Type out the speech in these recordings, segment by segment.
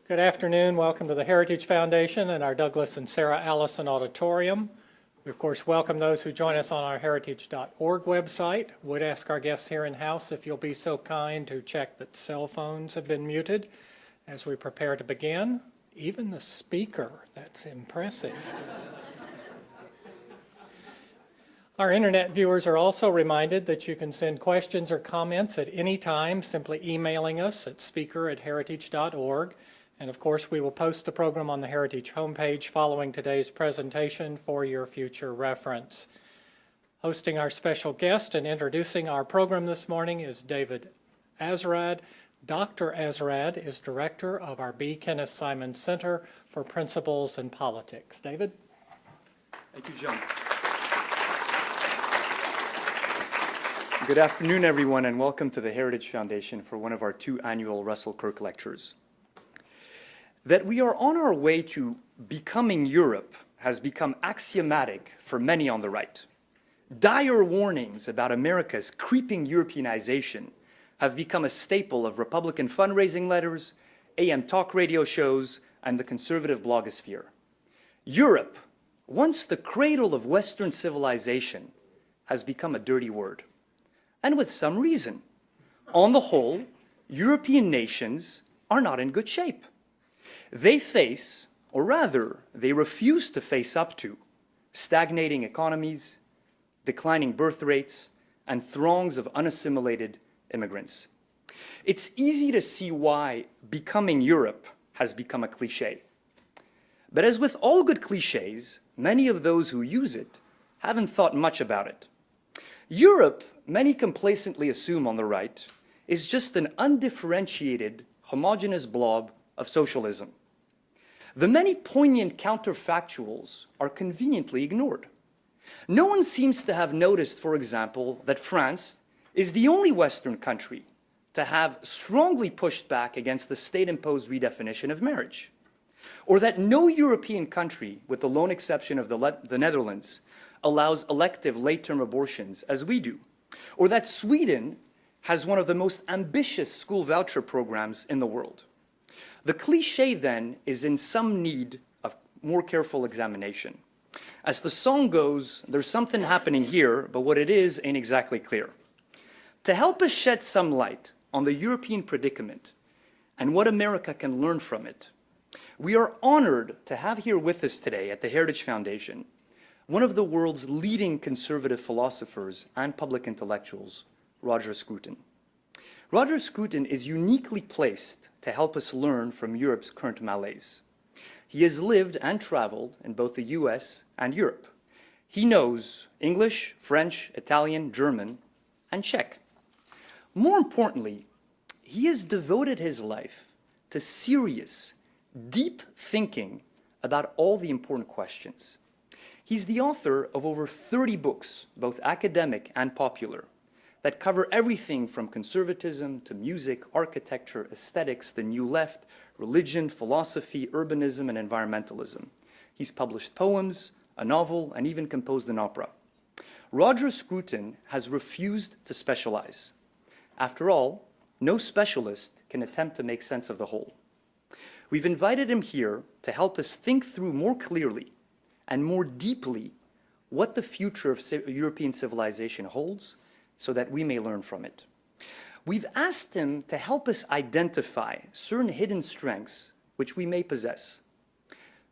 Good afternoon. Welcome to the Heritage Foundation and our Douglas and Sarah Allison Auditorium. We, of course, welcome those who join us on our heritage.org website. Would ask our guests here in-house if you'll be so kind to check that cell phones have been muted as we prepare to begin. Even the speaker, that's impressive. Our internet viewers are also reminded that you can send questions or comments at any time, simply emailing us at speaker@heritage.org. And of course, we will post the program on the Heritage homepage following today's presentation for your future reference. Hosting our special guest and introducing our program this morning is David Azrad. Dr. Azrad is director of our B. Kenneth Simon Center for Principles and Politics. David? Thank you, John. Good afternoon, everyone, and welcome to the Heritage Foundation for one of our 2 annual Russell Kirk Lectures. That we are on our way to becoming Europe has become axiomatic for many on the right. Dire warnings about America's creeping Europeanization have become a staple of Republican fundraising letters, AM talk radio shows, and the conservative blogosphere. Europe, once the cradle of Western civilization, has become a dirty word. And with some reason. On the whole, European nations are not in good shape. They face, or rather, they refuse to face up to, stagnating economies, declining birth rates, and throngs of unassimilated immigrants. It's easy to see why becoming Europe has become a cliche. But as with all good cliches, many of those who use it haven't thought much about it. Europe, many complacently assume on the right, is just an undifferentiated, homogeneous blob of socialism. The many poignant counterfactuals are conveniently ignored. No one seems to have noticed, for example, that France is the only Western country to have strongly pushed back against the state-imposed redefinition of marriage, or that no European country, with the lone exception of the Netherlands, allows elective late-term abortions as we do, or that Sweden has one of the most ambitious school voucher programs in the world. The cliche, then, is in some need of more careful examination. As the song goes, there's something happening here, but what it is ain't exactly clear. To help us shed some light on the European predicament and what America can learn from it, we are honored to have here with us today at the Heritage Foundation one of the world's leading conservative philosophers and public intellectuals, Roger Scruton. Roger Scruton is uniquely placed to help us learn from Europe's current malaise. He has lived and traveled in both the US and Europe. He knows English, French, Italian, German, and Czech. More importantly, he has devoted his life to serious, deep thinking about all the important questions. He's the author of over 30 books, both academic and popular, that cover everything from conservatism to music, architecture, aesthetics, the New Left, religion, philosophy, urbanism, and environmentalism. He's published poems, a novel, and even composed an opera. Roger Scruton has refused to specialize. After all, no specialist can attempt to make sense of the whole. We've invited him here to help us think through more clearly and more deeply what the future of European civilization holds, so that we may learn from it. We've asked him to help us identify certain hidden strengths which we may possess.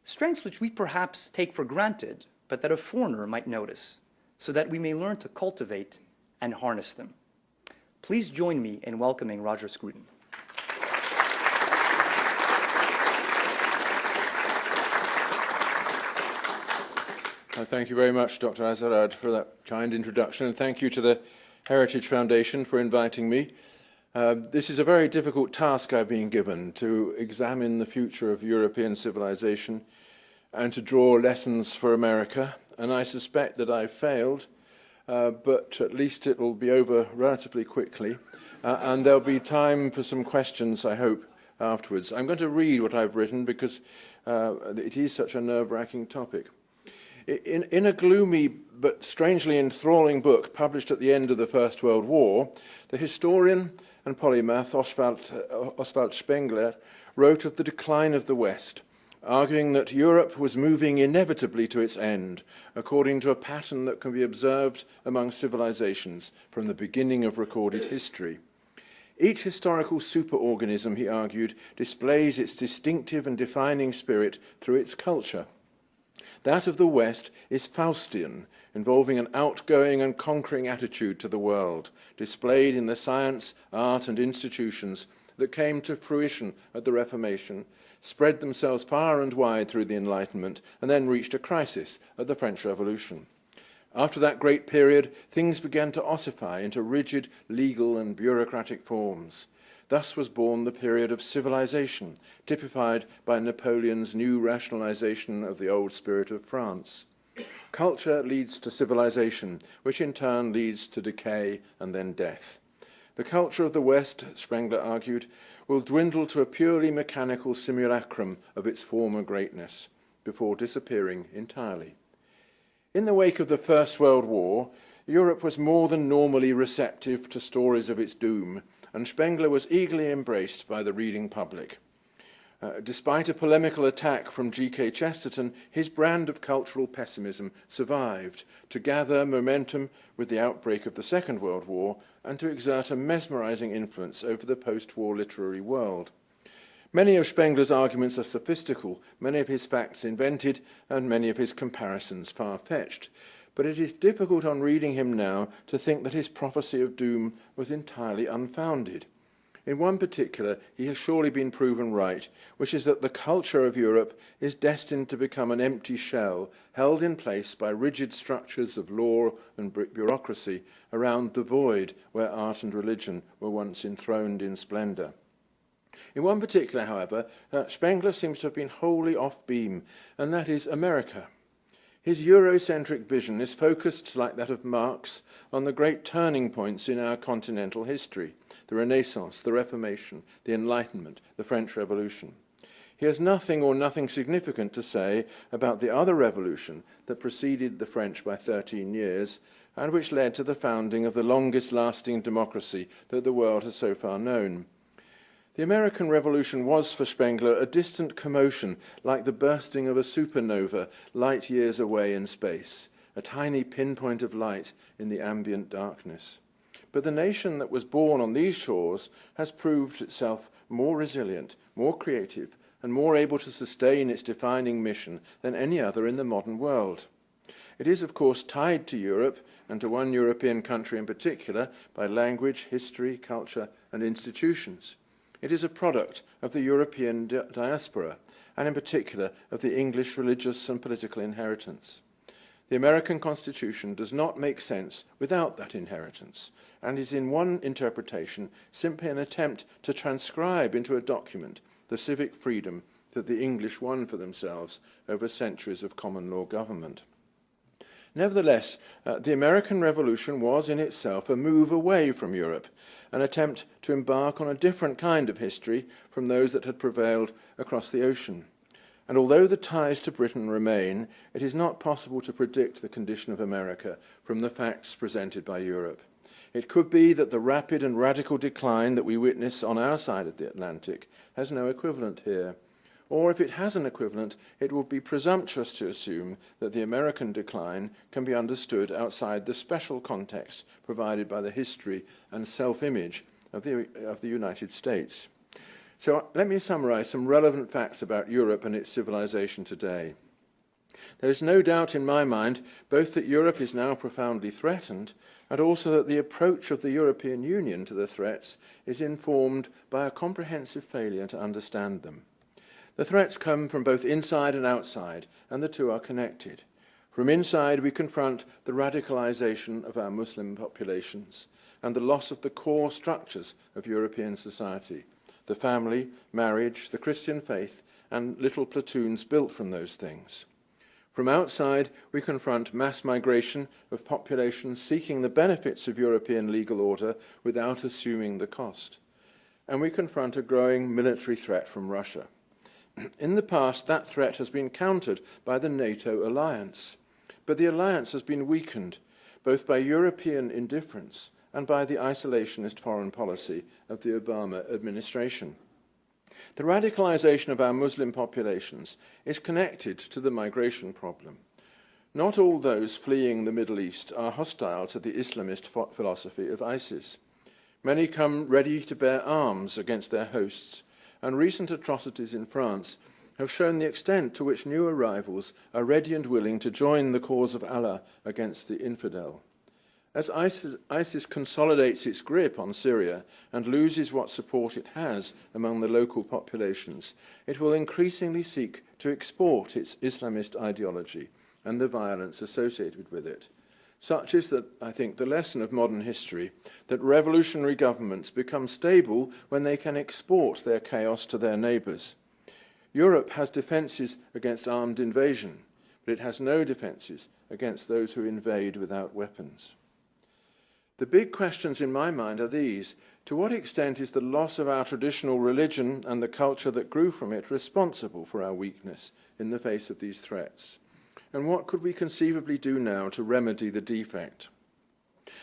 Strengths which we perhaps take for granted, but that a foreigner might notice, so that we may learn to cultivate and harness them. Please join me in welcoming Roger Scruton. Thank you very much, Dr. Azrad, for that kind introduction, and thank you to the Heritage Foundation for inviting me. This is a very difficult task I've been given, to examine the future of European civilization and to draw lessons for America, and I suspect that I've failed, but at least it will be over relatively quickly, and there'll be time for some questions, I hope, afterwards. I'm going to read what I've written because it is such a nerve-wracking topic. In a gloomy but strangely enthralling book published at the end of the First World War, the historian and polymath Oswald Spengler wrote of the decline of the West, arguing that Europe was moving inevitably to its end, according to a pattern that can be observed among civilizations from the beginning of recorded history. Each historical superorganism, he argued, displays its distinctive and defining spirit through its culture. That of the West is Faustian, involving an outgoing and conquering attitude to the world, displayed in the science, art, and institutions that came to fruition at the Reformation, spread themselves far and wide through the Enlightenment, and then reached a crisis at the French Revolution. After that great period, things began to ossify into rigid legal and bureaucratic forms. Thus was born the period of civilization, typified by Napoleon's new rationalization of the old spirit of France. Culture leads to civilization, which in turn leads to decay and then death. The culture of the West, Spengler argued, will dwindle to a purely mechanical simulacrum of its former greatness, before disappearing entirely. In the wake of the First World War, Europe was more than normally receptive to stories of its doom, and Spengler was eagerly embraced by the reading public. Despite a polemical attack from G.K. Chesterton, his brand of cultural pessimism survived to gather momentum with the outbreak of the Second World War and to exert a mesmerizing influence over the post-war literary world. Many of Spengler's arguments are sophistical, many of his facts invented, and many of his comparisons far-fetched. But it is difficult on reading him now to think that his prophecy of doom was entirely unfounded. In one particular, he has surely been proven right, which is that the culture of Europe is destined to become an empty shell, held in place by rigid structures of law and bureaucracy around the void where art and religion were once enthroned in splendor. In one particular, however, Spengler seems to have been wholly off-beam, and that is America. His Eurocentric vision is focused, like that of Marx, on the great turning points in our continental history, the Renaissance, the Reformation, the Enlightenment, the French Revolution. He has nothing or nothing significant to say about the other revolution that preceded the French by 13 years, and which led to the founding of the longest-lasting democracy that the world has so far known. The American Revolution was, for Spengler, a distant commotion like the bursting of a supernova light years away in space, a tiny pinpoint of light in the ambient darkness. But the nation that was born on these shores has proved itself more resilient, more creative, and more able to sustain its defining mission than any other in the modern world. It is, of course, tied to Europe, and to one European country in particular, by language, history, culture, and institutions. It is a product of the European diaspora, and in particular of the English religious and political inheritance. The American Constitution does not make sense without that inheritance, and is in one interpretation simply an attempt to transcribe into a document the civic freedom that the English won for themselves over centuries of common law government. Nevertheless, the American Revolution was in itself a move away from Europe, an attempt to embark on a different kind of history from those that had prevailed across the ocean. And although the ties to Britain remain, it is not possible to predict the condition of America from the facts presented by Europe. It could be that the rapid and radical decline that we witness on our side of the Atlantic has no equivalent here. Or if it has an equivalent, it would be presumptuous to assume that the American decline can be understood outside the special context provided by the history and self-image of the United States. So let me summarize some relevant facts about Europe and its civilization today. There is no doubt in my mind both that Europe is now profoundly threatened and also that the approach of the European Union to the threats is informed by a comprehensive failure to understand them. The threats come from both inside and outside, and the two are connected. From inside, we confront the radicalization of our Muslim populations and the loss of the core structures of European society, the family, marriage, the Christian faith, and little platoons built from those things. From outside, we confront mass migration of populations seeking the benefits of European legal order without assuming the cost. And we confront a growing military threat from Russia. In the past, that threat has been countered by the NATO alliance, but the alliance has been weakened both by European indifference and by the isolationist foreign policy of the Obama administration. The radicalization of our Muslim populations is connected to the migration problem. Not all those fleeing the Middle East are hostile to the Islamist philosophy of ISIS. Many come ready to bear arms against their hosts, and recent atrocities in France have shown the extent to which new arrivals are ready and willing to join the cause of Allah against the infidel. As ISIS consolidates its grip on Syria and loses what support it has among the local populations, it will increasingly seek to export its Islamist ideology and the violence associated with it. Such is, that I think, the lesson of modern history, that revolutionary governments become stable when they can export their chaos to their neighbours. Europe has defences against armed invasion, but it has no defences against those who invade without weapons. The big questions in my mind are these. To what extent is the loss of our traditional religion and the culture that grew from it responsible for our weakness in the face of these threats? And what could we conceivably do now to remedy the defect?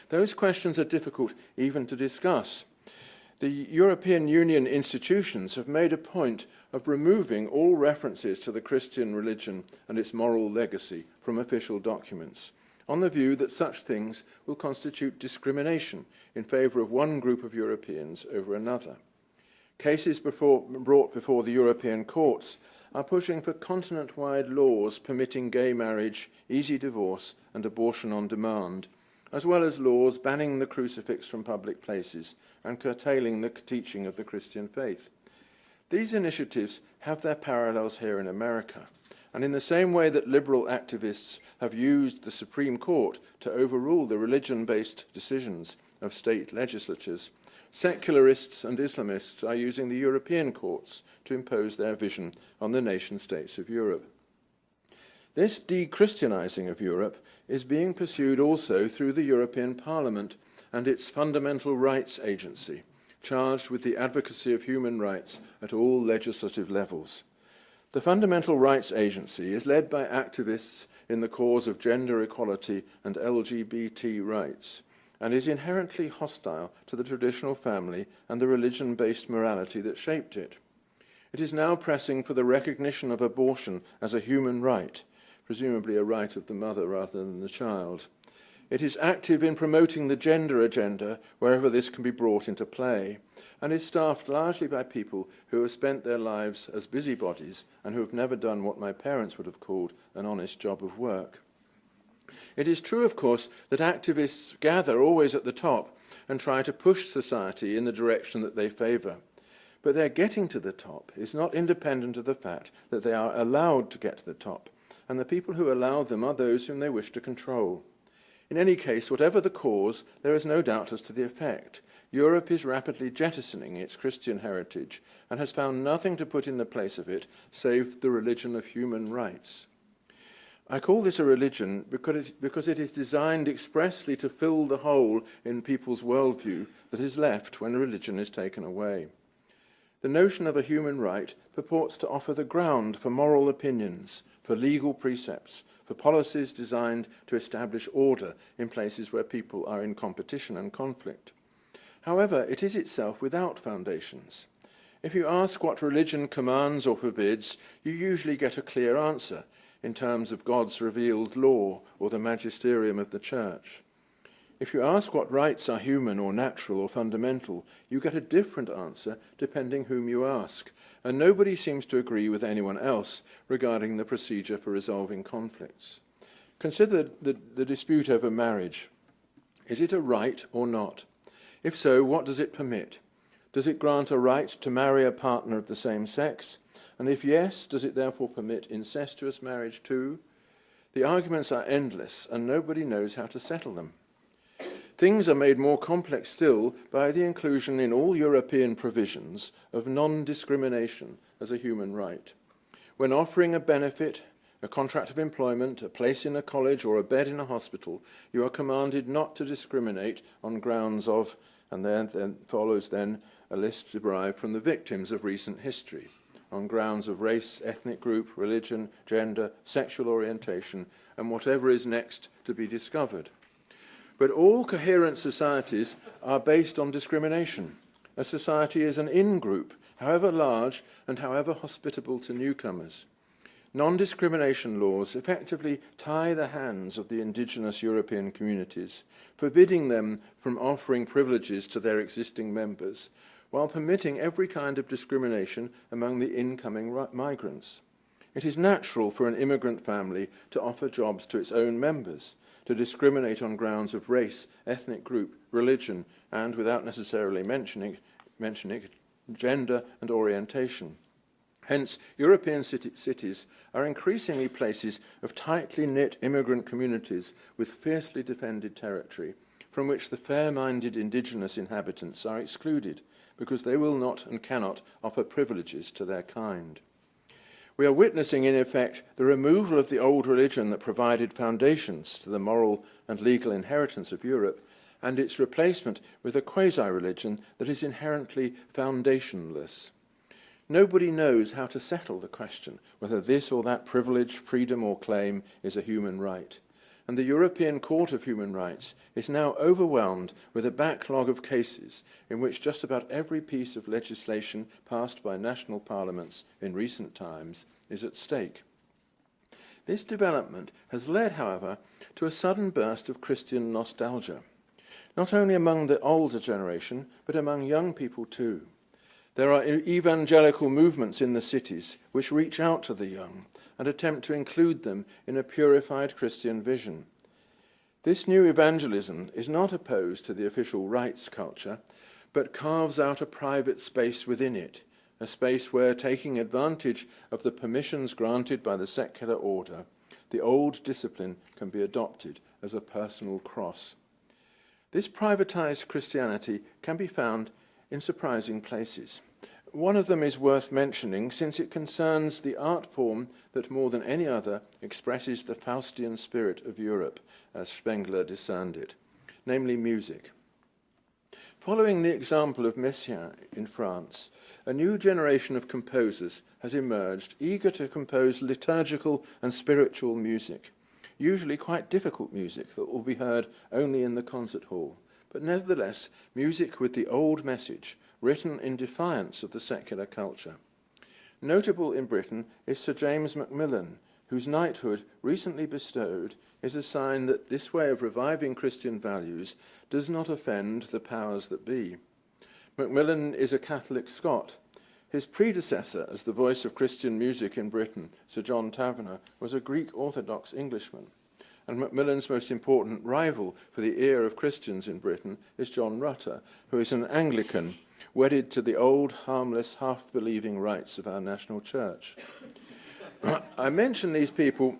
Those questions are difficult even to discuss. The European Union institutions have made a point of removing all references to the Christian religion and its moral legacy from official documents, on the view that such things will constitute discrimination in favour of one group of Europeans over another. Cases brought before the European courts are pushing for continent-wide laws permitting gay marriage, easy divorce, and abortion on demand, as well as laws banning the crucifix from public places and curtailing the teaching of the Christian faith. These initiatives have their parallels here in America, and in the same way that liberal activists have used the Supreme Court to overrule the religion-based decisions of state legislatures, secularists and Islamists are using the European courts to impose their vision on the nation-states of Europe. This de-Christianizing of Europe is being pursued also through the European Parliament and its Fundamental Rights Agency, charged with the advocacy of human rights at all legislative levels. The Fundamental Rights Agency is led by activists in the cause of gender equality and LGBT rights, and is inherently hostile to the traditional family and the religion-based morality that shaped it. It is now pressing for the recognition of abortion as a human right, presumably a right of the mother rather than the child. It is active in promoting the gender agenda wherever this can be brought into play, and is staffed largely by people who have spent their lives as busybodies and who have never done what my parents would have called an honest job of work. It is true, of course, that activists gather always at the top and try to push society in the direction that they favour. But their getting to the top is not independent of the fact that they are allowed to get to the top, and the people who allow them are those whom they wish to control. In any case, whatever the cause, there is no doubt as to the effect. Europe is rapidly jettisoning its Christian heritage and has found nothing to put in the place of it save the religion of human rights. I call this a religion because it is designed expressly to fill the hole in people's worldview that is left when religion is taken away. The notion of a human right purports to offer the ground for moral opinions, for legal precepts, for policies designed to establish order in places where people are in competition and conflict. However, it is itself without foundations. If you ask what religion commands or forbids, you usually get a clear answer in terms of God's revealed law or the magisterium of the church. If you ask what rights are human or natural or fundamental, you get a different answer depending whom you ask, and nobody seems to agree with anyone else regarding the procedure for resolving conflicts. Consider the dispute over marriage. Is it a right or not? If so, what does it permit? Does it grant a right to marry a partner of the same sex? And if yes, does it therefore permit incestuous marriage too? The arguments are endless, and nobody knows how to settle them. Things are made more complex still by the inclusion in all European provisions of non-discrimination as a human right. When offering a benefit, a contract of employment, a place in a college, or a bed in a hospital, you are commanded not to discriminate on grounds of, and then follows a list derived from the victims of recent history, on grounds of race, ethnic group, religion, gender, sexual orientation, and whatever is next to be discovered. But all coherent societies are based on discrimination. A society is an in-group, however large and however hospitable to newcomers. Non-discrimination laws effectively tie the hands of the indigenous European communities, forbidding them from offering privileges to their existing members, while permitting every kind of discrimination among the incoming migrants. It is natural for an immigrant family to offer jobs to its own members, to discriminate on grounds of race, ethnic group, religion, and, without necessarily mentioning gender and orientation. Hence, European cities are increasingly places of tightly knit immigrant communities with fiercely defended territory, from which the fair-minded indigenous inhabitants are excluded, because they will not and cannot offer privileges to their kind. We are witnessing, in effect, the removal of the old religion that provided foundations to the moral and legal inheritance of Europe, and its replacement with a quasi-religion that is inherently foundationless. Nobody knows how to settle the question whether this or that privilege, freedom or claim is a human right. And the European Court of Human Rights is now overwhelmed with a backlog of cases in which just about every piece of legislation passed by national parliaments in recent times is at stake. This development has led, however, to a sudden burst of Christian nostalgia, not only among the older generation, but among young people too. There are evangelical movements in the cities which reach out to the young and attempt to include them in a purified Christian vision. This new evangelism is not opposed to the official rights culture, but carves out a private space within it, a space where, taking advantage of the permissions granted by the secular order, the old discipline can be adopted as a personal cross. This privatized Christianity can be found in surprising places. One of them is worth mentioning, since it concerns the art form that more than any other expresses the Faustian spirit of Europe, as Spengler discerned it, namely music. Following the example of Messiaen in France, a new generation of composers has emerged, eager to compose liturgical and spiritual music, usually quite difficult music that will be heard only in the concert hall, but nevertheless music with the old message, written in defiance of the secular culture. Notable in Britain is Sir James Macmillan, whose knighthood, recently bestowed, is a sign that this way of reviving Christian values does not offend the powers that be. Macmillan is a Catholic Scot. His predecessor as the voice of Christian music in Britain, Sir John Taverner, was a Greek Orthodox Englishman. And Macmillan's most important rival for the ear of Christians in Britain is John Rutter, who is an Anglican, wedded to the old, harmless, half-believing rites of our national church. I mention these people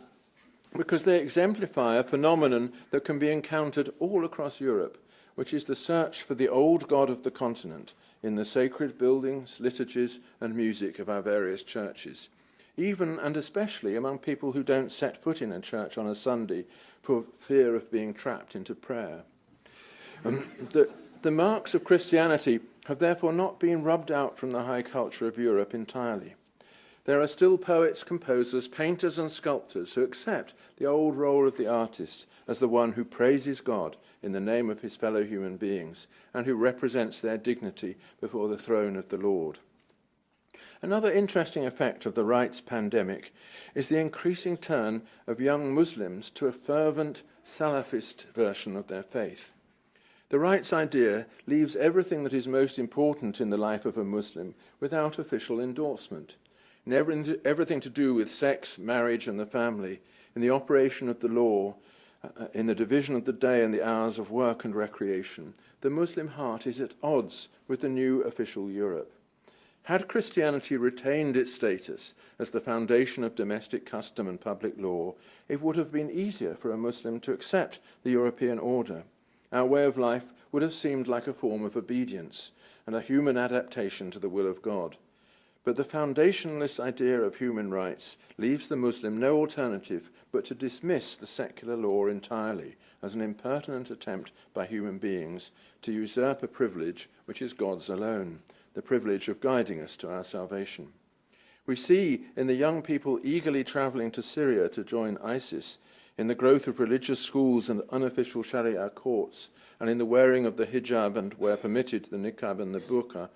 because they exemplify a phenomenon that can be encountered all across Europe, which is the search for the old God of the continent in the sacred buildings, liturgies, and music of our various churches, even and especially among people who don't set foot in a church on a Sunday for fear of being trapped into prayer. The marks of Christianity have therefore not been rubbed out from the high culture of Europe entirely. There are still poets, composers, painters, and sculptors who accept the old role of the artist as the one who praises God in the name of his fellow human beings and who represents their dignity before the throne of the Lord. Another interesting effect of the rights pandemic is the increasing turn of young Muslims to a fervent Salafist version of their faith. The rights idea leaves everything that is most important in the life of a Muslim without official endorsement. In everything to do with sex, marriage, and the family, in the operation of the law, in the division of the day and the hours of work and recreation, the Muslim heart is at odds with the new official Europe. Had Christianity retained its status as the foundation of domestic custom and public law, it would have been easier for a Muslim to accept the European order. Our way of life would have seemed like a form of obedience and a human adaptation to the will of God. But the foundationless idea of human rights leaves the Muslim no alternative but to dismiss the secular law entirely as an impertinent attempt by human beings to usurp a privilege which is God's alone, the privilege of guiding us to our salvation. We see in the young people eagerly travelling to Syria to join ISIS, in the growth of religious schools and unofficial Sharia courts, and in the wearing of the hijab and, where permitted, the niqab and the burqa,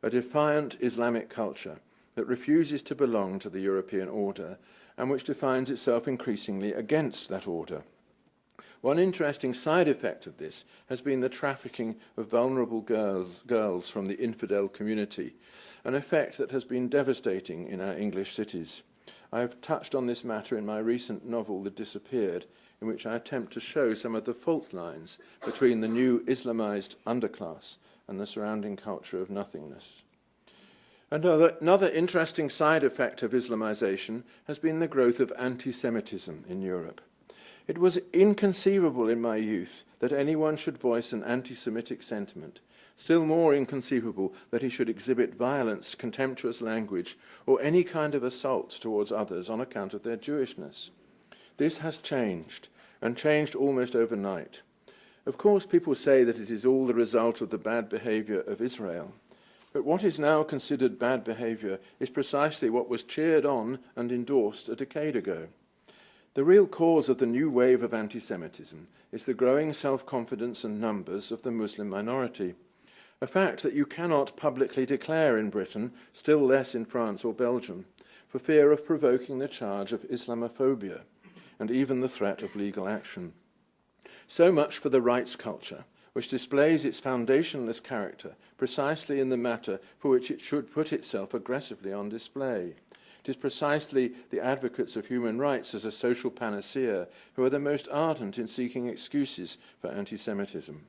a defiant Islamic culture that refuses to belong to the European order and which defines itself increasingly against that order. One interesting side effect of this has been the trafficking of vulnerable girls from the infidel community, an effect that has been devastating in our English cities. I have touched on this matter in my recent novel, The Disappeared, in which I attempt to show some of the fault lines between the new Islamized underclass and the surrounding culture of nothingness. Another interesting side effect of Islamization has been the growth of anti-Semitism in Europe. It was inconceivable in my youth that anyone should voice an anti-Semitic sentiment, still more inconceivable that he should exhibit violence, contemptuous language, or any kind of assault towards others on account of their Jewishness. This has changed, and changed almost overnight. Of course, people say that it is all the result of the bad behavior of Israel. But what is now considered bad behavior is precisely what was cheered on and endorsed a decade ago. The real cause of the new wave of anti-Semitism is the growing self-confidence and numbers of the Muslim minority, a fact that you cannot publicly declare in Britain, still less in France or Belgium, for fear of provoking the charge of Islamophobia and even the threat of legal action. So much for the rights culture, which displays its foundationless character precisely in the matter for which it should put itself aggressively on display. It is precisely the advocates of human rights as a social panacea who are the most ardent in seeking excuses for anti-Semitism.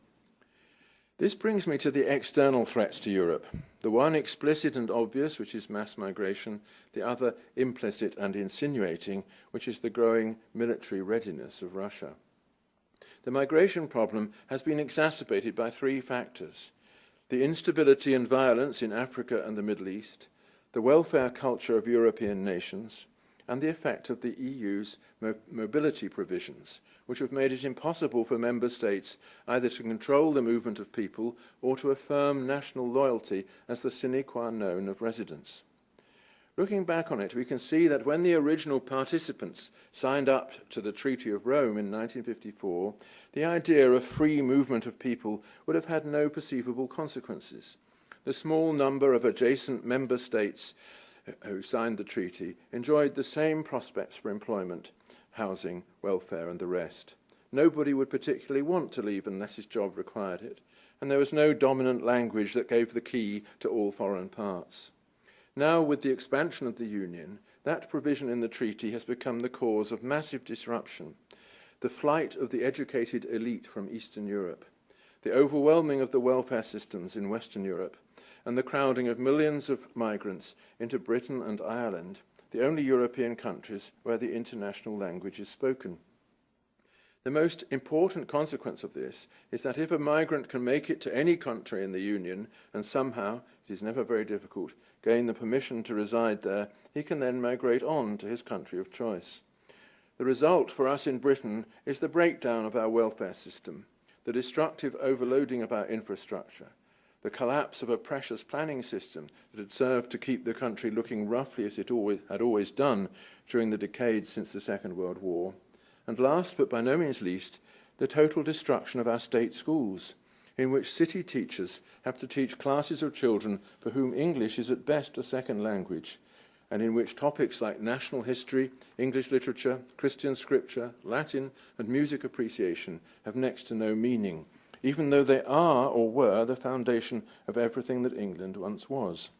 This brings me to the external threats to Europe, the one explicit and obvious, which is mass migration, the other implicit and insinuating, which is the growing military readiness of Russia. The migration problem has been exacerbated by three factors: the instability and violence in Africa and the Middle East, the welfare culture of European nations, and the effect of the EU's mobility provisions, which have made it impossible for member states either to control the movement of people or to affirm national loyalty as the sine qua non of residence. Looking back on it, we can see that when the original participants signed up to the Treaty of Rome in 1954, the idea of free movement of people would have had no perceivable consequences. The small number of adjacent member states who signed the treaty enjoyed the same prospects for employment, housing, welfare, and the rest. Nobody would particularly want to leave unless his job required it, and there was no dominant language that gave the key to all foreign parts. Now, with the expansion of the Union, that provision in the treaty has become the cause of massive disruption. The flight of the educated elite from Eastern Europe, the overwhelming of the welfare systems in Western Europe, and the crowding of millions of migrants into Britain and Ireland, the only European countries where the international language is spoken. The most important consequence of this is that if a migrant can make it to any country in the Union and somehow, it is never very difficult, gain the permission to reside there, he can then migrate on to his country of choice. The result for us in Britain is the breakdown of our welfare system, the destructive overloading of our infrastructure, the collapse of a precious planning system that had served to keep the country looking roughly as it had always done during the decades since the Second World War, and last but by no means least, the total destruction of our state schools, in which city teachers have to teach classes of children for whom English is at best a second language, and in which topics like national history, English literature, Christian scripture, Latin, and music appreciation have next to no meaning, even though they are or were the foundation of everything that England once was.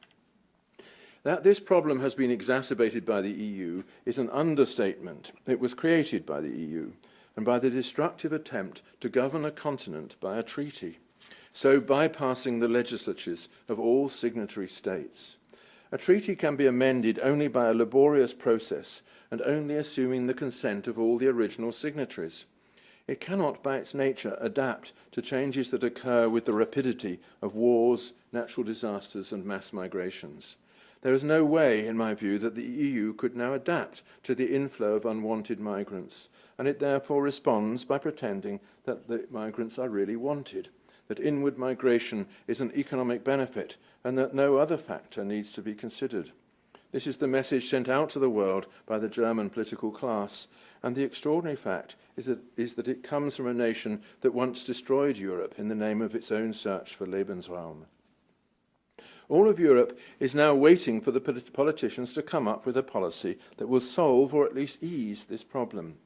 That this problem has been exacerbated by the EU is an understatement. It was created by the EU and by the destructive attempt to govern a continent by a treaty, so bypassing the legislatures of all signatory states. A treaty can be amended only by a laborious process and only assuming the consent of all the original signatories. It cannot, by its nature, adapt to changes that occur with the rapidity of wars, natural disasters, and mass migrations. There is no way, in my view, that the EU could now adapt to the inflow of unwanted migrants, and it therefore responds by pretending that the migrants are really wanted, that inward migration is an economic benefit, and that no other factor needs to be considered. This is the message sent out to the world by the German political class, and the extraordinary fact is that it comes from a nation that once destroyed Europe in the name of its own search for Lebensraum. All of Europe is now waiting for the politicians to come up with a policy that will solve or at least ease this problem.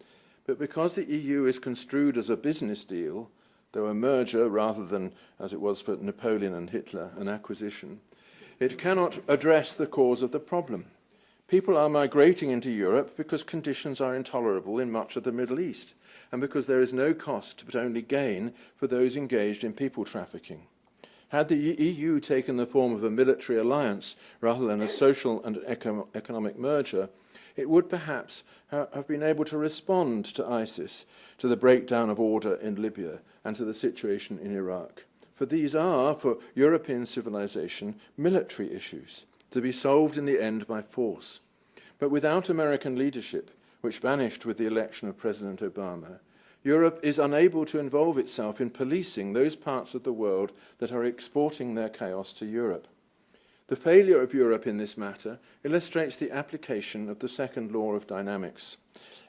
But because the EU is construed as a business deal, though a merger rather than, as it was for Napoleon and Hitler, an acquisition, it cannot address the cause of the problem. People are migrating into Europe because conditions are intolerable in much of the Middle East, and because there is no cost but only gain for those engaged in people trafficking. Had the EU taken the form of a military alliance rather than a social and economic merger, it would perhaps have been able to respond to ISIS, to the breakdown of order in Libya, and to the situation in Iraq. For these are, for European civilization, military issues, to be solved in the end by force. But without American leadership, which vanished with the election of President Obama, Europe is unable to involve itself in policing those parts of the world that are exporting their chaos to Europe. The failure of Europe in this matter illustrates the application of the second law of dynamics.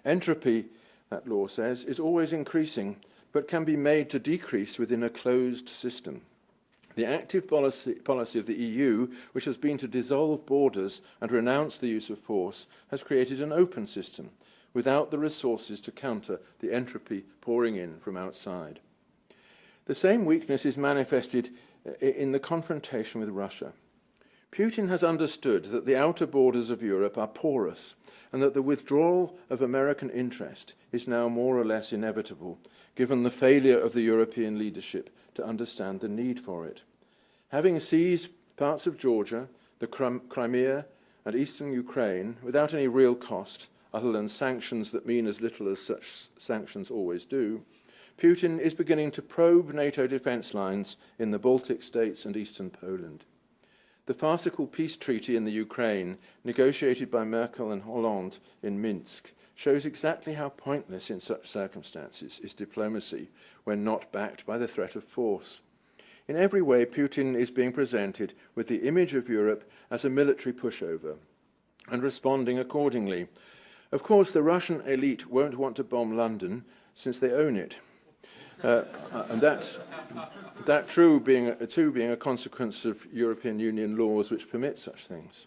Entropy, that law says, is always increasing, but can be made to decrease within a closed system. The active policy of the EU, which has been to dissolve borders and renounce the use of force, has created an open system, without the resources to counter the entropy pouring in from outside. The same weakness is manifested in the confrontation with Russia. Putin has understood that the outer borders of Europe are porous, and that the withdrawal of American interest is now more or less inevitable, given the failure of the European leadership to understand the need for it. Having seized parts of Georgia, the Crimea, and eastern Ukraine without any real cost, other than sanctions that mean as little as such sanctions always do, Putin is beginning to probe NATO defence lines in the Baltic states and eastern Poland. The farcical peace treaty in the Ukraine, negotiated by Merkel and Hollande in Minsk, shows exactly how pointless in such circumstances is diplomacy when not backed by the threat of force. In every way, Putin is being presented with the image of Europe as a military pushover and responding accordingly. Of course, the Russian elite won't want to bomb London since they own it. And that too being a consequence of European Union laws which permit such things.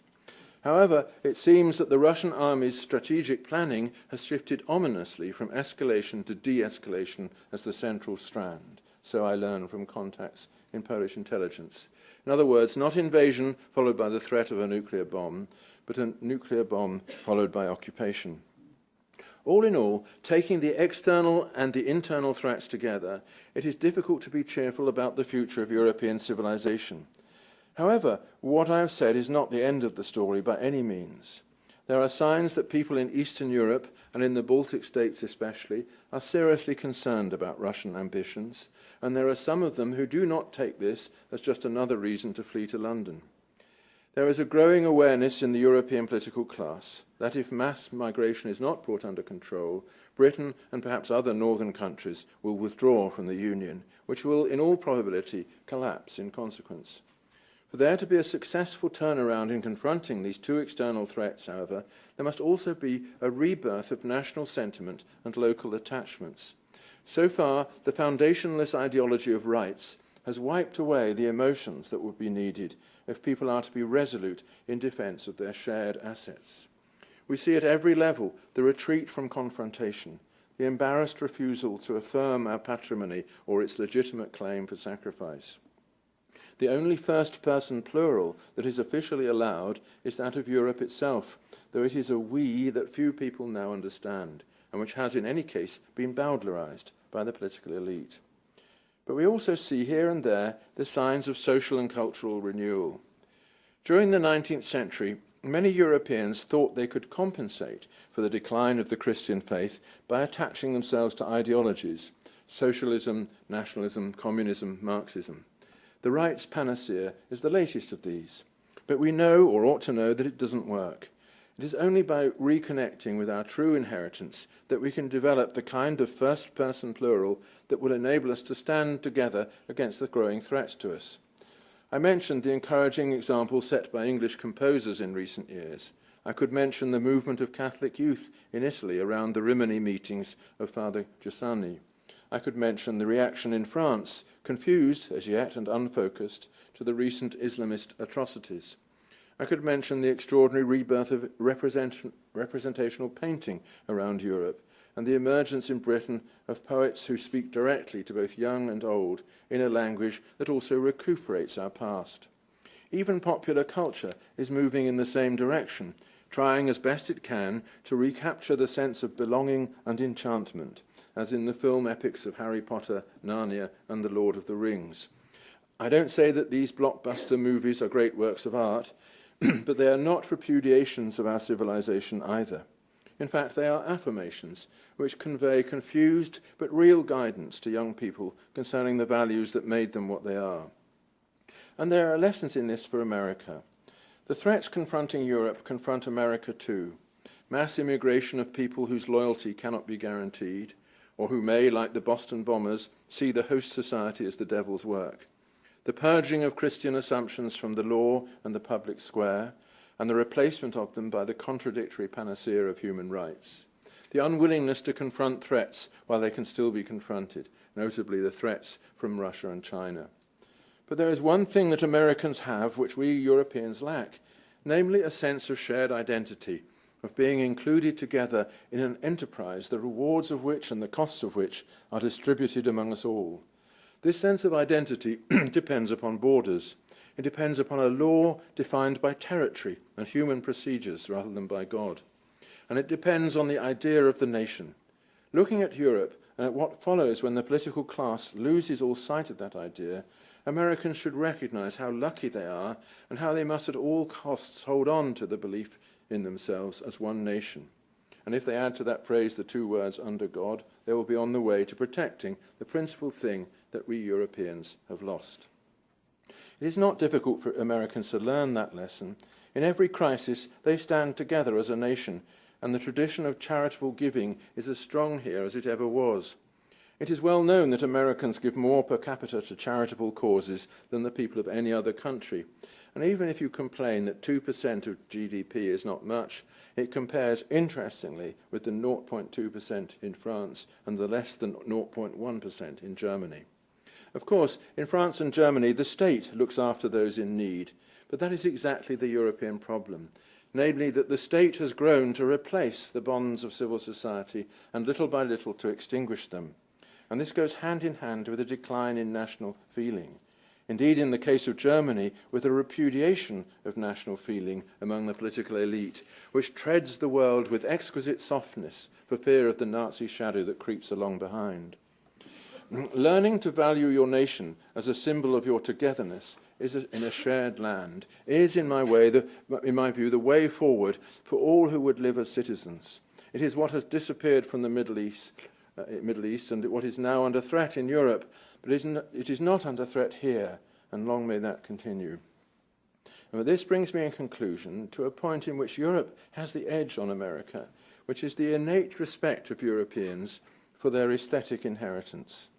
However, it seems that the Russian army's strategic planning has shifted ominously from escalation to de-escalation as the central strand. So I learn from contacts in Polish intelligence. In other words, not invasion followed by the threat of a nuclear bomb, but a nuclear bomb followed by occupation. All in all, taking the external and the internal threats together, it is difficult to be cheerful about the future of European civilization. However, what I have said is not the end of the story by any means. There are signs that people in Eastern Europe, and in the Baltic states especially, are seriously concerned about Russian ambitions, and there are some of them who do not take this as just another reason to flee to London. There is a growing awareness in the European political class that if mass migration is not brought under control, Britain and perhaps other northern countries will withdraw from the Union, which will, in all probability, collapse in consequence. For there to be a successful turnaround in confronting these two external threats, however, there must also be a rebirth of national sentiment and local attachments. So far, the foundationless ideology of rights has wiped away the emotions that would be needed if people are to be resolute in defence of their shared assets. We see at every level the retreat from confrontation, the embarrassed refusal to affirm our patrimony or its legitimate claim for sacrifice. The only first-person plural that is officially allowed is that of Europe itself, though it is a we that few people now understand, and which has in any case been bowdlerised by the political elite. But we also see here and there the signs of social and cultural renewal. During the 19th century, many Europeans thought they could compensate for the decline of the Christian faith by attaching themselves to ideologies: socialism, nationalism, communism, Marxism. The right's panacea is the latest of these, but we know, or ought to know, that it doesn't work. It is only by reconnecting with our true inheritance that we can develop the kind of first-person plural that will enable us to stand together against the growing threats to us. I mentioned the encouraging example set by English composers in recent years. I could mention the movement of Catholic youth in Italy around the Rimini meetings of Father Giussani. I could mention the reaction in France, confused as yet and unfocused to the recent Islamist atrocities. I could mention the extraordinary rebirth of representational painting around Europe and the emergence in Britain of poets who speak directly to both young and old in a language that also recuperates our past. Even popular culture is moving in the same direction, trying as best it can to recapture the sense of belonging and enchantment, as in the film epics of Harry Potter, Narnia, and The Lord of the Rings. I don't say that these blockbuster movies are great works of art, but they are not repudiations of our civilization either. In fact, they are affirmations which convey confused but real guidance to young people concerning the values that made them what they are. And there are lessons in this for America. The threats confronting Europe confront America too. Mass immigration of people whose loyalty cannot be guaranteed, or who may, like the Boston bombers, see the host society as the devil's work. The purging of Christian assumptions from the law and the public square, and the replacement of them by the contradictory panacea of human rights. The unwillingness to confront threats while they can still be confronted, notably the threats from Russia and China. But there is one thing that Americans have which we Europeans lack, namely a sense of shared identity, of being included together in an enterprise, the rewards of which and the costs of which are distributed among us all. This sense of identity depends upon borders. It depends upon a law defined by territory and human procedures rather than by God. And it depends on the idea of the nation. Looking at Europe and at what follows when the political class loses all sight of that idea, Americans should recognize how lucky they are and how they must at all costs hold on to the belief in themselves as one nation. And if they add to that phrase the two words under God, they will be on the way to protecting the principal thing that we Europeans have lost. It is not difficult for Americans to learn that lesson. In every crisis, they stand together as a nation, and the tradition of charitable giving is as strong here as it ever was. It is well known that Americans give more per capita to charitable causes than the people of any other country. And even if you complain that 2% of GDP is not much, it compares interestingly with the 0.2% in France and the less than 0.1% in Germany. Of course, in France and Germany, the state looks after those in need, but that is exactly the European problem, namely that the state has grown to replace the bonds of civil society and little by little to extinguish them. And this goes hand in hand with a decline in national feeling. Indeed, in the case of Germany, with a repudiation of national feeling among the political elite, which treads the world with exquisite softness for fear of the Nazi shadow that creeps along behind. Learning to value your nation as a symbol of your togetherness in a shared land is, in my view, the way forward for all who would live as citizens. It is what has disappeared from the Middle East and what is now under threat in Europe, but it is not under threat here, and long may that continue. And this brings me in conclusion to a point in which Europe has the edge on America, which is the innate respect of Europeans for their aesthetic inheritance.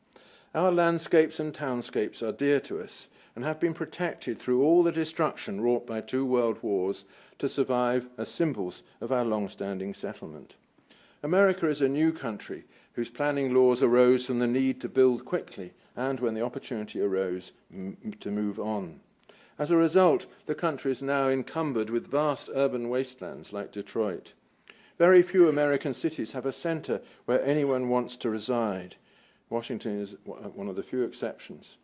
Our landscapes and townscapes are dear to us and have been protected through all the destruction wrought by 2 world wars to survive as symbols of our long-standing settlement. America is a new country whose planning laws arose from the need to build quickly and, when the opportunity arose, to move on. As a result, the country is now encumbered with vast urban wastelands like Detroit. Very few American cities have a center where anyone wants to reside. Washington is one of the few exceptions.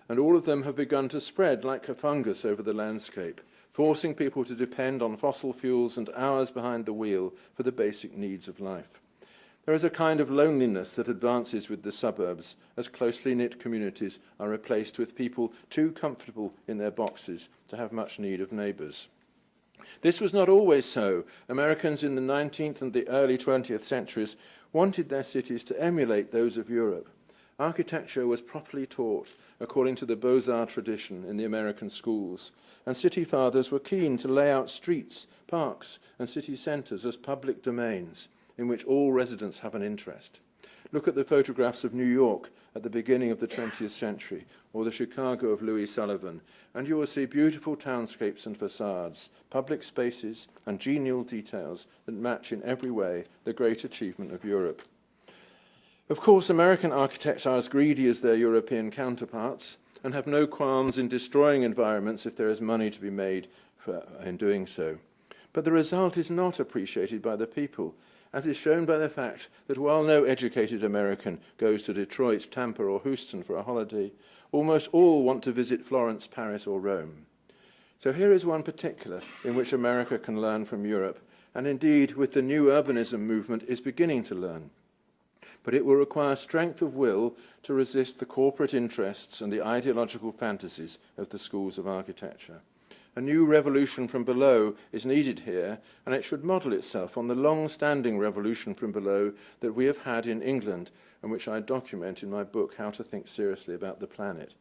And all of them have begun to spread like a fungus over the landscape, forcing people to depend on fossil fuels and hours behind the wheel for the basic needs of life. There is a kind of loneliness that advances with the suburbs as closely knit communities are replaced with people too comfortable in their boxes to have much need of neighbours. This was not always so. Americans in the 19th and the early 20th centuries wanted their cities to emulate those of Europe. Architecture was properly taught according to the Beaux-Arts tradition in the American schools, and city fathers were keen to lay out streets, parks, and city centres as public domains in which all residents have an interest. Look at the photographs of New York at the beginning of the 20th century, or the Chicago of Louis Sullivan, and you will see beautiful townscapes and facades, public spaces, and genial details that match in every way the great achievement of Europe. Of course, American architects are as greedy as their European counterparts and have no qualms in destroying environments if there is money to be made in doing so. But the result is not appreciated by the people, as is shown by the fact that while no educated American goes to Detroit, Tampa, or Houston for a holiday, almost all want to visit Florence, Paris, or Rome. So here is one particular in which America can learn from Europe, and indeed, with the new urbanism movement, is beginning to learn. But it will require strength of will to resist the corporate interests and the ideological fantasies of the schools of architecture. A new revolution from below is needed here, and it should model itself on the long-standing revolution from below that we have had in England, and which I document in my book, How to Think Seriously About the Planet.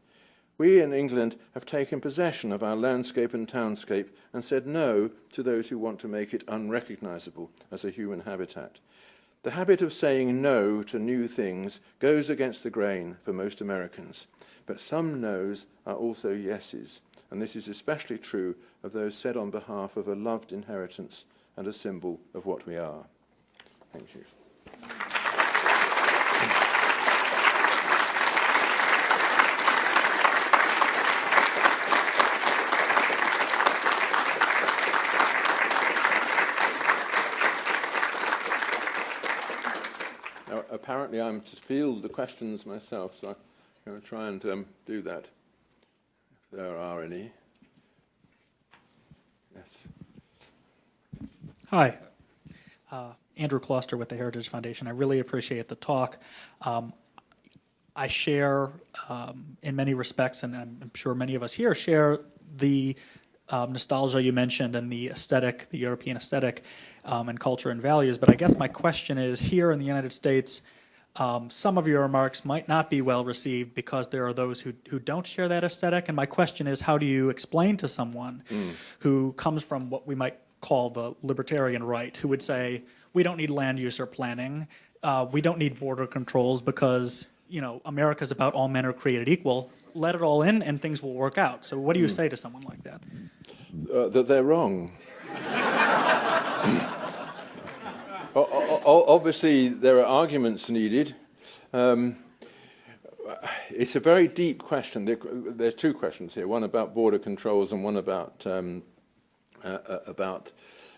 We in England have taken possession of our landscape and townscape and said no to those who want to make it unrecognisable as a human habitat. The habit of saying no to new things goes against the grain for most Americans, but some no's are also yeses, and this is especially true of those said on behalf of a loved inheritance and a symbol of what we are. Thank you. Now, apparently I'm to field the questions myself, so I'm going to try and do that, if there are any. Yes. Hi. Andrew Kloster with the Heritage Foundation. I really appreciate the talk. I share, in many respects, and I'm sure many of us here share the nostalgia you mentioned and the aesthetic, the European aesthetic, and culture and values. But I guess my question is, here in the United States, some of your remarks might not be well received because there are those who don't share that aesthetic. And my question is, how do you explain to someone who comes from what we might call the libertarian right, who would say, we don't need land use or planning, we don't need border controls because, you know, America's about all men are created equal, let it all in and things will work out. So what do you say to someone like that? That they're wrong. Obviously, there are arguments needed. It's a very deep question. There's two questions here, one about border controls and one about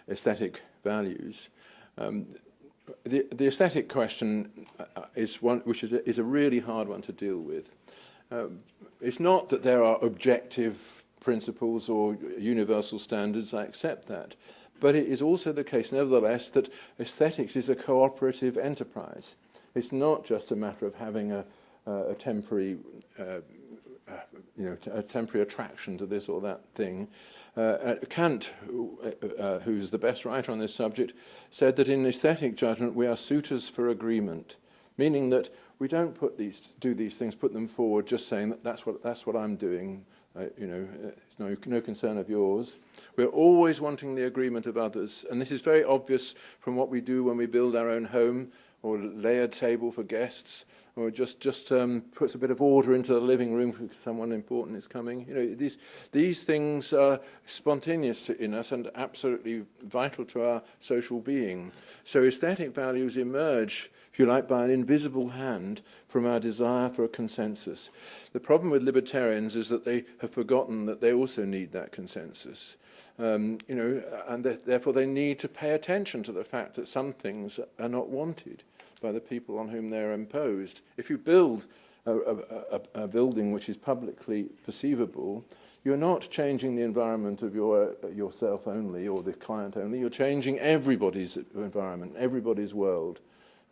aesthetic values. The aesthetic question is one which is a really hard one to deal with. It's not that there are objective principles or universal standards, I accept that. But it is also the case, nevertheless, that aesthetics is a cooperative enterprise. It's not just a matter of having a temporary, a temporary attraction to this or that thing. Kant, who's the best writer on this subject, said that in aesthetic judgment we are suitors for agreement, meaning that we don't do these things, put them forward, just saying that that's what I'm doing. It's no concern of yours. We're always wanting the agreement of others, and this is very obvious from what we do when we build our own home or lay a table for guests, or just puts a bit of order into the living room because someone important is coming. These things are spontaneous in us and absolutely vital to our social being. So aesthetic values emerge, if you like, by an invisible hand from our desire for a consensus. The problem with libertarians is that they have forgotten that they also need that consensus. And therefore they need to pay attention to the fact that some things are not wanted by the people on whom they're imposed. If you build a building which is publicly perceivable, you're not changing the environment of yourself only or the client only. You're changing everybody's environment, everybody's world.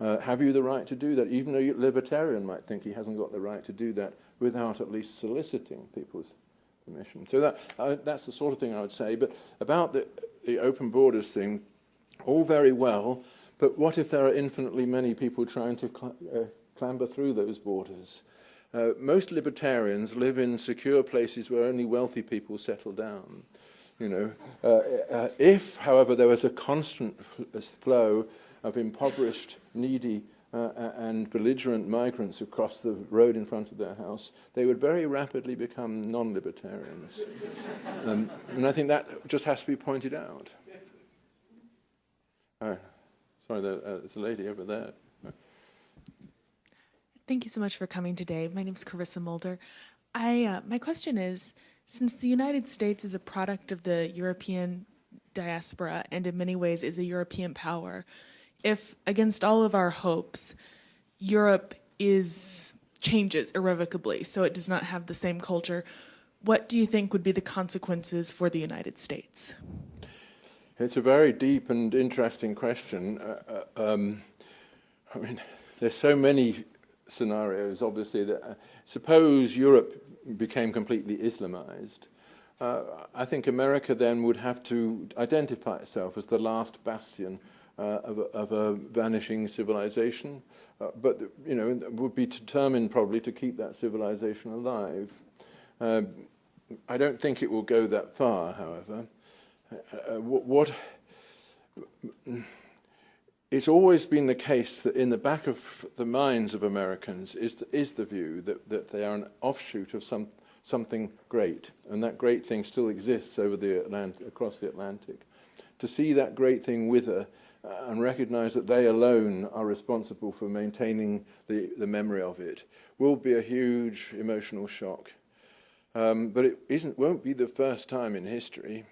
Have you the right to do that? Even a libertarian might think he hasn't got the right to do that without at least soliciting people's permission. So that's the sort of thing I would say. But about the open borders thing, all very well, but what if there are infinitely many people trying to clamber through those borders? Most libertarians live in secure places where only wealthy people settle down. If, however, there was a constant flow of impoverished, needy, and belligerent migrants across the road in front of their house, they would very rapidly become non-libertarians. And I think that just has to be pointed out. Sorry, there's a lady over there. Thank you so much for coming today. My name is Carissa Mulder. My question is, since the United States is a product of the European diaspora and in many ways is a European power, if against all of our hopes, Europe changes irrevocably, so it does not have the same culture, what do you think would be the consequences for the United States? It's a very deep and interesting question. I mean, there's so many scenarios, obviously, that suppose Europe became completely Islamized. I think America then would have to identify itself as the last bastion of a vanishing civilization, but would be determined probably to keep that civilization alive. I don't think it will go that far, however. It's always been the case that in the back of the minds of Americans is the view that they are an offshoot of something great, and that great thing still exists across the Atlantic. To see that great thing wither and recognize that they alone are responsible for maintaining the memory of it will be a huge emotional shock. But it won't be the first time in history.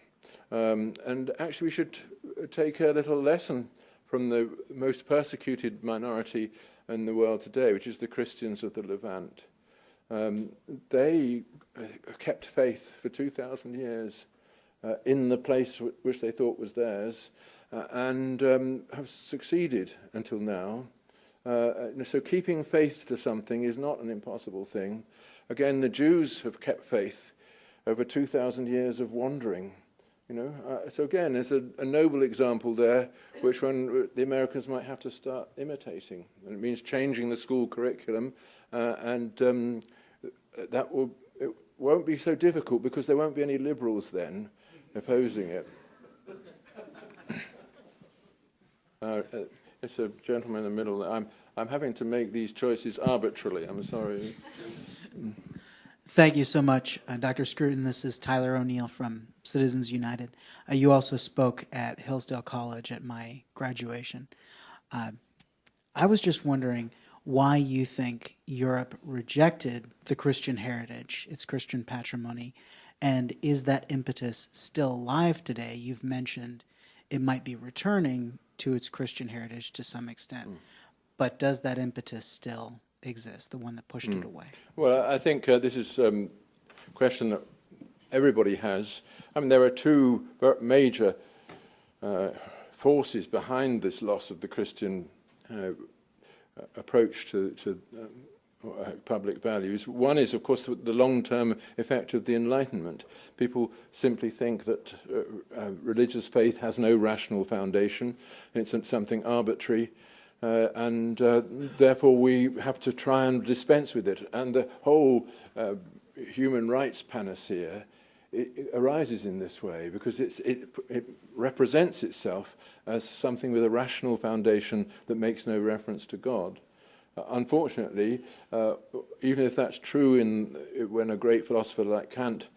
And actually we should take a little lesson from the most persecuted minority in the world today, which is the Christians of the Levant. They kept faith for 2,000 years in the place which they thought was theirs, and have succeeded until now. So keeping faith to something is not an impossible thing. Again, the Jews have kept faith over 2,000 years of wandering. So again, there's a noble example there, which the Americans might have to start imitating. And it means changing the school curriculum, and it won't be so difficult because there won't be any liberals then opposing it. It's a gentleman in the middle. I'm having to make these choices arbitrarily. I'm sorry. Thank you so much, Dr. Scruton. This is Tyler O'Neill from Citizens United. You also spoke at Hillsdale College at my graduation. I was just wondering why you think Europe rejected the Christian heritage, its Christian patrimony, and is that impetus still alive today? You've mentioned it might be returning to its Christian heritage to some extent, but does that impetus still exist, the one that pushed it away? Well, I think this is a question that everybody has. I mean, there are two major forces behind this loss of the Christian approach to public values. One is, of course, the long-term effect of the Enlightenment. People simply think that religious faith has no rational foundation. It's something arbitrary. And therefore we have to try and dispense with it. And the whole human rights panacea it arises in this way because it represents itself as something with a rational foundation that makes no reference to God. Unfortunately, even if that's true when a great philosopher like Kant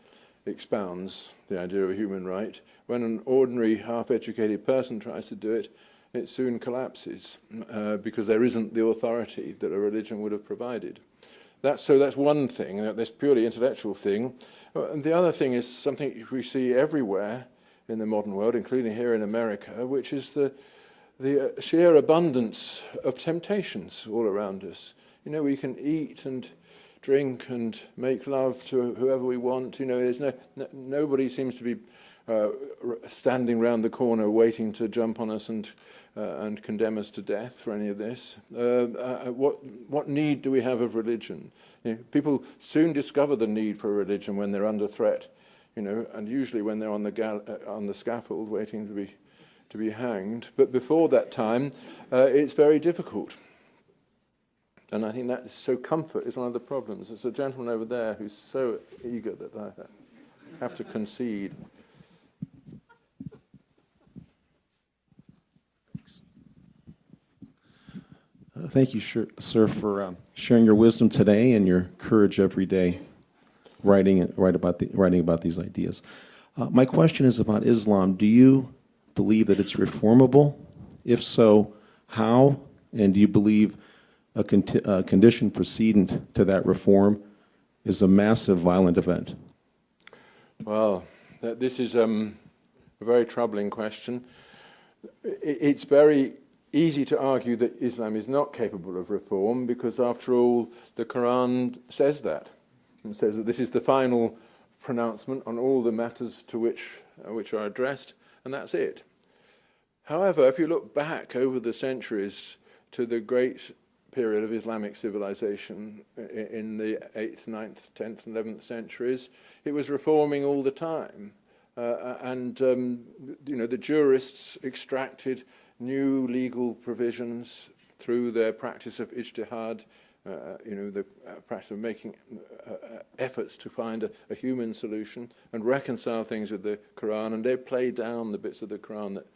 expounds the idea of a human right, when an ordinary half-educated person tries to do it, it soon collapses because there isn't the authority that a religion would have provided. That's one thing, this purely intellectual thing. And the other thing is something we see everywhere in the modern world, including here in America, which is the sheer abundance of temptations all around us. We can eat and drink and make love to whoever we want. There's nobody seems to be standing round the corner waiting to jump on us and condemn us to death for any of this. What need do we have of religion? People soon discover the need for religion when they're under threat, and usually when they're on the scaffold waiting to be hanged. But before that time, it's very difficult. And I think that comfort is one of the problems. There's a gentleman over there who's so eager that I have to concede. Thank you, sir, for sharing your wisdom today and your courage every day, writing about these ideas. My question is about Islam. Do you believe that it's reformable? If so, how? And do you believe a condition precedent to that reform is a massive violent event? Well, this is a very troubling question. It's very easy to argue that Islam is not capable of reform because, after all, the Quran says that. It says that this is the final pronouncement on all the matters to which are addressed, and that's it. However, if you look back over the centuries to the great period of Islamic civilization in the 8th, 9th, 10th, and 11th centuries, it was reforming all the time. The jurists extracted new legal provisions through their practice of ijtihad, the practice of making efforts to find a human solution and reconcile things with the Quran, and they play down the bits of the Quran that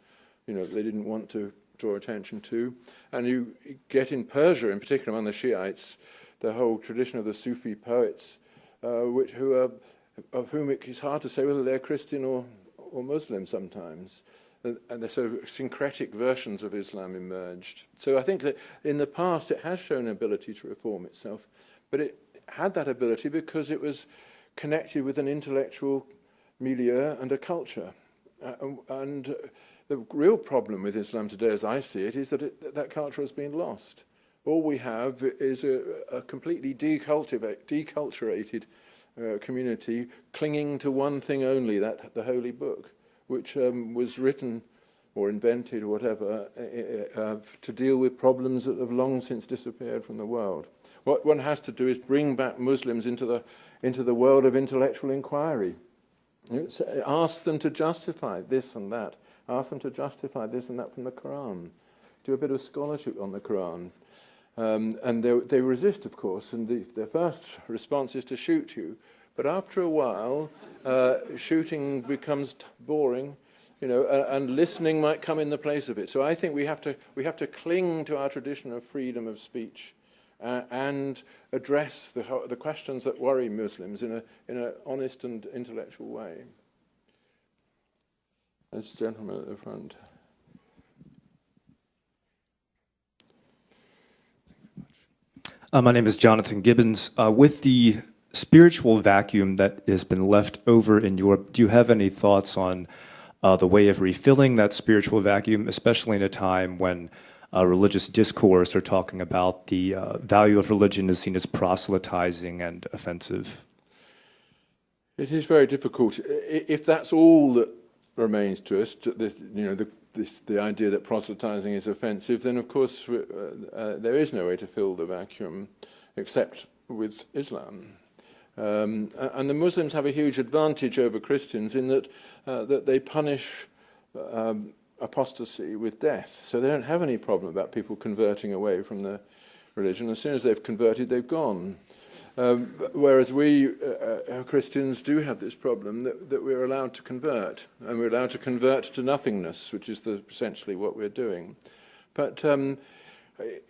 they didn't want to draw attention to. And you get in Persia, in particular among the Shiites, the whole tradition of the Sufi poets, of whom it is hard to say whether they're Christian or Muslim sometimes. And the sort of syncretic versions of Islam emerged. So I think that in the past it has shown an ability to reform itself, but it had that ability because it was connected with an intellectual milieu and a culture. The real problem with Islam today, as I see it, is that that culture has been lost. All we have is a completely deculturated community clinging to one thing only, the Holy Book, which was written or invented or whatever to deal with problems that have long since disappeared from the world. What one has to do is bring back Muslims into the world of intellectual inquiry. Ask them to justify this and that. Ask them to justify this and that from the Quran. Do a bit of scholarship on the Quran. And they resist, of course, and their first response is to shoot you. But after a while, shooting becomes boring, and listening might come in the place of it. So I think we have to cling to our tradition of freedom of speech and address the questions that worry Muslims in an honest and intellectual way. This gentleman at the front. My name is Jonathan Gibbons. With the spiritual vacuum that has been left over in Europe, do you have any thoughts on the way of refilling that spiritual vacuum, especially in a time when religious discourse are talking about the value of religion is seen as proselytizing and offensive? It is very difficult. If that's all that remains to us, the idea that proselytizing is offensive, then of course there is no way to fill the vacuum except with Islam. And the Muslims have a huge advantage over Christians in that they punish apostasy with death. So they don't have any problem about people converting away from the religion. As soon as they've converted, they've gone. Whereas we Christians do have this problem that we're allowed to convert, and we're allowed to convert to nothingness, which is essentially what we're doing. But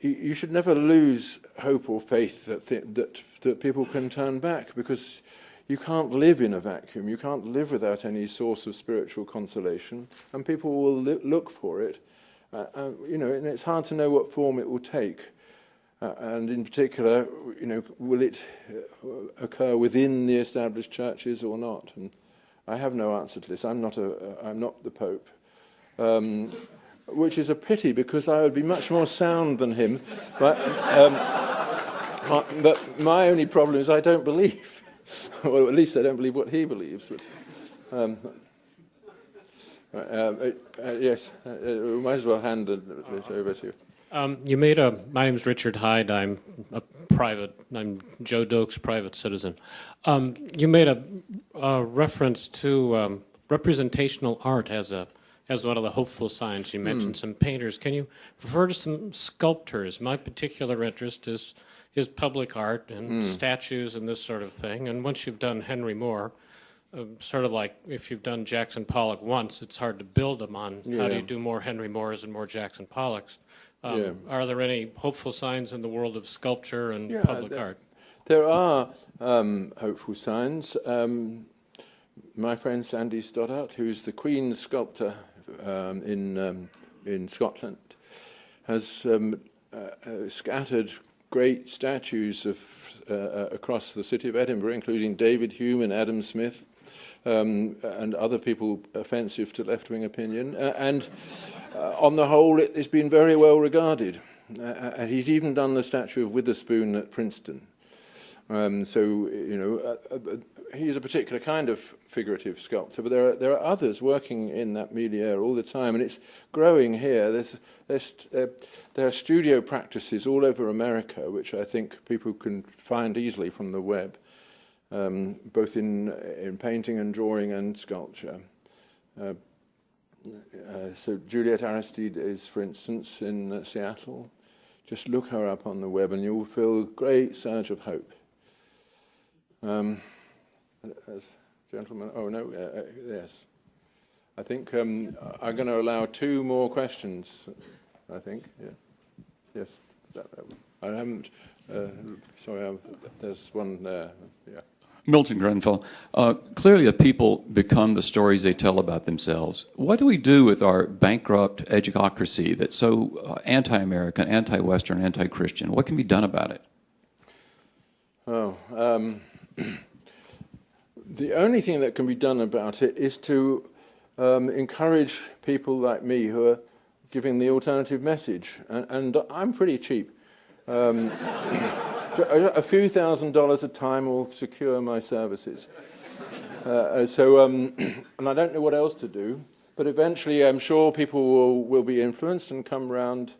you should never lose hope or faith that people can turn back, because you can't live in a vacuum. You can't live without any source of spiritual consolation, and people will look for it. And it's hard to know what form it will take. And in particular, will it occur within the established churches or not? And I have no answer to this. I'm not the Pope, which is a pity, because I would be much more sound than him. But my only problem is I don't believe, or at least I don't believe what he believes. But, yes, we might as well hand it over to you. My name is Richard Hyde. I'm Joe Doak's private citizen. You made a reference to representational art as one of the hopeful signs. You mentioned some painters. Can you refer to some sculptors? My particular interest is public art and statues and this sort of thing. And once you've done Henry Moore, sort of like if you've done Jackson Pollock once, it's hard to build them on. Yeah. How do you do more Henry Moores and more Jackson Pollocks? Are there any hopeful signs in the world of sculpture and public art? There are hopeful signs. My friend Sandy Stoddart, who's the Queen's sculptor in Scotland, has scattered great statues of across the city of Edinburgh, including David Hume and Adam Smith, and other people offensive to left-wing opinion. On the whole, it's been very well regarded. And he's even done the statue of Witherspoon at Princeton. He's a particular kind of figurative sculptor, but there are others working in that milieu all the time, and it's growing here. There are studio practices all over America, which I think people can find easily from the web, both in painting and drawing and sculpture. So Juliet Aristide is, for instance, in Seattle. Just look her up on the web and you'll feel a great surge of hope. As gentlemen, oh no, yes. I think I'm going to allow 2 more questions, I think. Yeah. Yes. I haven't, sorry, there's one there. Yeah. Milton Grenfell. Clearly, the people become the stories they tell about themselves. What do we do with our bankrupt educocracy that's so anti-American, anti-Western, anti-Christian? What can be done about it? The only thing that can be done about it is to encourage people like me who are giving the alternative message. And I'm pretty cheap. A few $1,000s a time will secure my services. And I don't know what else to do, but eventually I'm sure people will be influenced and come round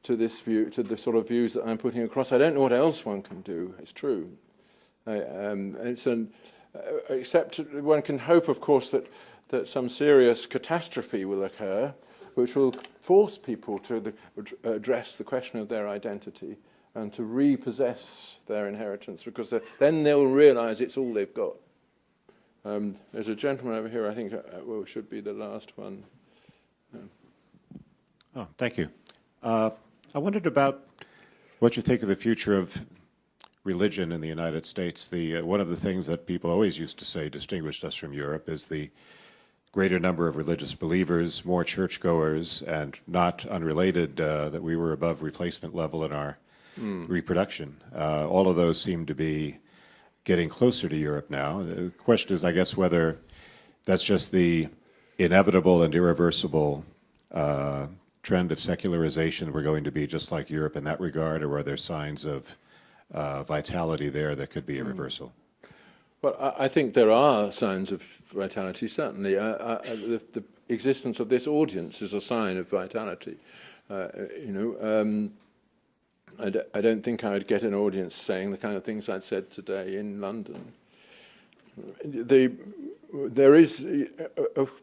to this view, to the sort of views that I'm putting across. I don't know what else one can do, it's true. Except one can hope, of course, that some serious catastrophe will occur, which will force people to address the question of their identity and to repossess their inheritance, because then they'll realize it's all they've got. There's a gentleman over here, I think, should be the last one. Oh, thank you. I wondered about what you think of the future of religion in the United States. One of the things that people always used to say distinguished us from Europe is the greater number of religious believers, more churchgoers, and not unrelated that we were above replacement level in our reproduction. All of those seem to be getting closer to Europe now. The question is, I guess, whether that's just the inevitable and irreversible trend of secularization. We're going to be just like Europe in that regard, or are there signs of vitality there that could be a reversal? Well, I think there are signs of vitality, certainly. The existence of this audience is a sign of vitality. I don't think I'd get an audience saying the kind of things I'd said today in London.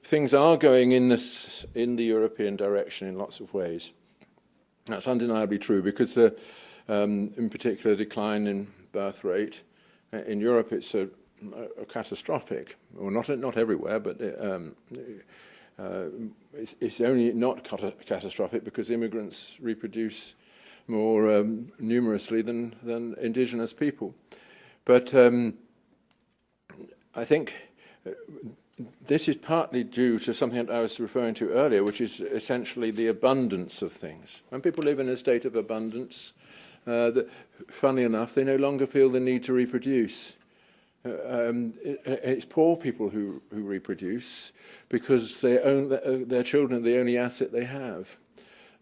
Things are going in the European direction in lots of ways. That's undeniably true, because in particular decline in birth rate in Europe, it's a catastrophic. Well, not everywhere, but it's only not catastrophic because immigrants reproduce more numerously than indigenous people. But I think this is partly due to something that I was referring to earlier, which is essentially the abundance of things. When people live in a state of abundance, funnily enough, they no longer feel the need to reproduce. It's poor people who reproduce because their children are the only asset they have.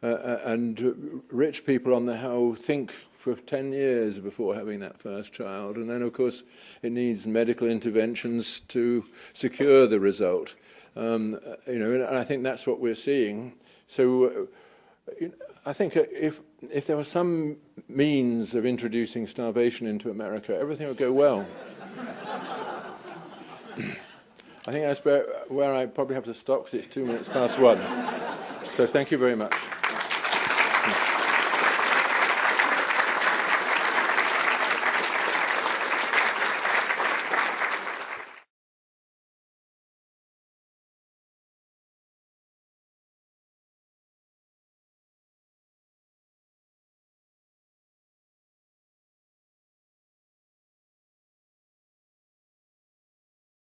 And rich people, on the whole, think for 10 years before having that first child. And then, of course, it needs medical interventions to secure the result. And I think that's what we're seeing. So I think if there was some means of introducing starvation into America, everything would go well. I think that's where I probably have to stop, because it's 1:02. So thank you very much.